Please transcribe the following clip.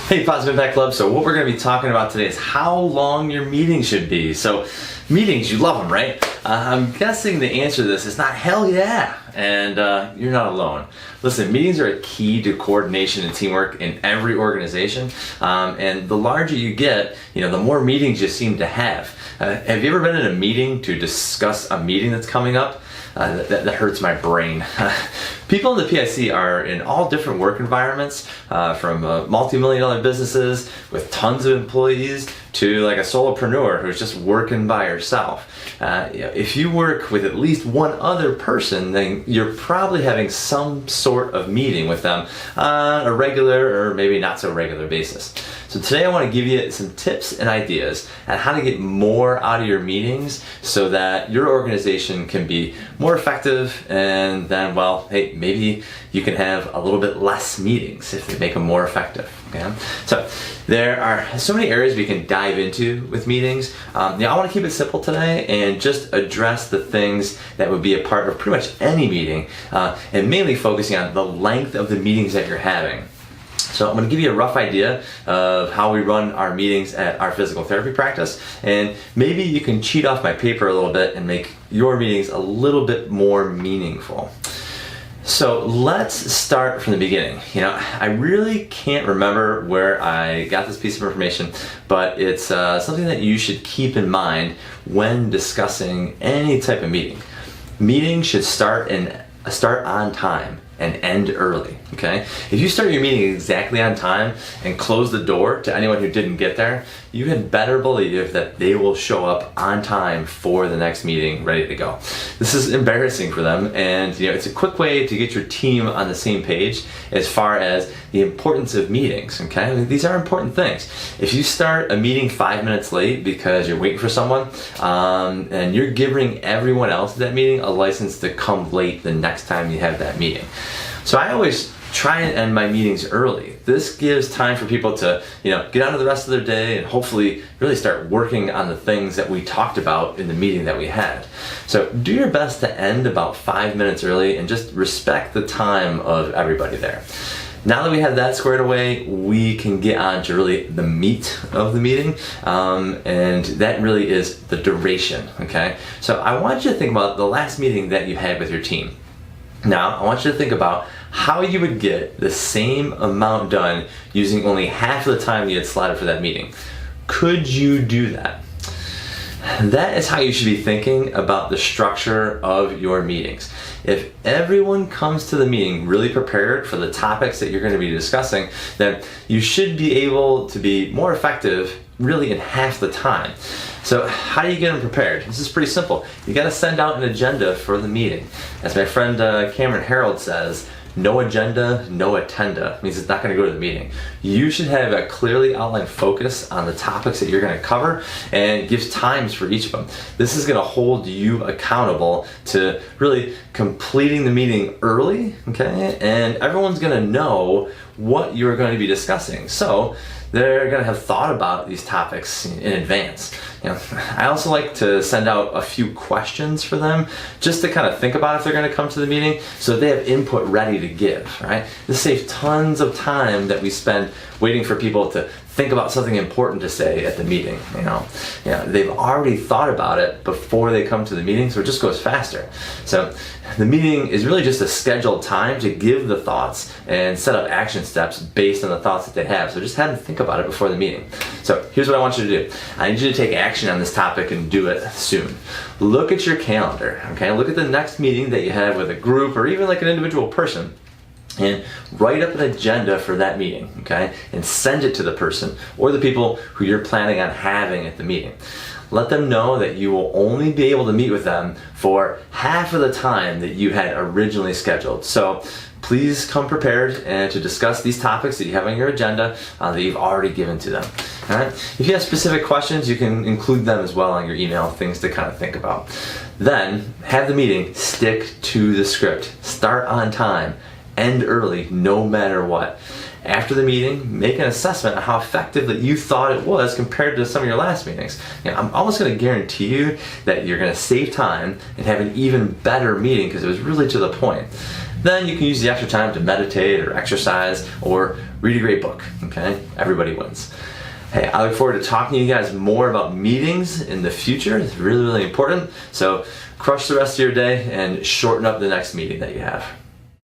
Hey, Positive Impact Club. So what we're going to be talking about today is how long your meeting should be. So meetings, you love them, right? I'm guessing the answer to this is not hell yeah, and you're not alone. Listen, meetings are a key to coordination and teamwork in every organization, and the larger you get, the more meetings you seem to have. Have you ever been in a meeting to discuss a meeting that's coming up? That hurts my brain. People in the PIC are in all different work environments, from multi-million-dollar businesses with tons of employees to like a solopreneur who's just working by herself. If you work with at least one other person, then you're probably having some sort of meeting with them on a regular or maybe not so regular basis. So today I want to give you some tips and ideas on how to get more out of your meetings so that your organization can be more effective, and then, well, hey, maybe you can have a little bit less meetings if you make them more effective. Okay? So there are so many areas we can dive into with meetings. I want to keep it simple today and just address the things that would be a part of pretty much any meeting, and mainly focusing on the length of the meetings that you're having. So I'm going to give you a rough idea of how we run our meetings at our physical therapy practice, and maybe you can cheat off my paper a little bit and make your meetings a little bit more meaningful. So let's start from the beginning. I really can't remember where I got this piece of information, but it's something that you should keep in mind when discussing any type of meeting. Meetings should start on time and end early, okay? If you start your meeting exactly on time and close the door to anyone who didn't get there, you had better believe that they will show up on time for the next meeting ready to go. This is embarrassing for them, and it's a quick way to get your team on the same page as far as the importance of meetings, okay? These are important things. If you start a meeting 5 minutes late because you're waiting for someone, and you're giving everyone else at that meeting a license to come late the next time you have that meeting. So I always try and end my meetings early. This gives time for people to, get on to the rest of their day and hopefully really start working on the things that we talked about in the meeting that we had. So do your best to end about 5 minutes early and just respect the time of everybody there. Now that we have that squared away, we can get on to really the meat of the meeting, and that really is the duration, okay? So I want you to think about the last meeting that you had with your team. Now, I want you to think about how you would get the same amount done using only half of the time you had slotted for that meeting. Could you do that? That is how you should be thinking about the structure of your meetings. If everyone comes to the meeting really prepared for the topics that you're going to be discussing, then you should be able to be more effective really in half the time. So how do you get them prepared? This is pretty simple. You got to send out an agenda for the meeting. As my friend Cameron Harold says, no agenda, no attenda. It means it's not going to go to the meeting. You should have a clearly outlined focus on the topics that you're going to cover, and it gives times for each of them. This is going to hold you accountable to really completing the meeting early, okay? And everyone's going to know what you're going to be discussing. So they're going to have thought about these topics in advance. I also like to send out a few questions for them just to kind of think about if they're going to come to the meeting so that they have input ready to give, right? This saves tons of time that we spend waiting for people to think about something important to say at the meeting. They've already thought about it before they come to the meeting, so it just goes faster. So the meeting is really just a scheduled time to give the thoughts and set up action steps based on the thoughts that they have. So just have them think about it before the meeting. So here's what I want you to do. I need you to take action on this topic and do it soon. Look at your calendar, okay? Look at the next meeting that you have with a group or even like an individual person, and write up an agenda for that meeting, okay? And send it to the person or the people who you're planning on having at the meeting. Let them know that you will only be able to meet with them for half of the time that you had originally scheduled. So please come prepared and to discuss these topics that you have on your agenda that you've already given to them. All right? If you have specific questions, you can include them as well on your email, things to kind of think about. Then have the meeting stick to the script. Start on time. End early, no matter what. After the meeting, make an assessment on how effective that you thought it was compared to some of your last meetings. I'm almost going to guarantee you that you're going to save time and have an even better meeting because it was really to the point. Then you can use the extra time to meditate or exercise or read a great book, okay? Everybody wins. Hey, I look forward to talking to you guys more about meetings in the future. It's really, really important. So crush the rest of your day and shorten up the next meeting that you have.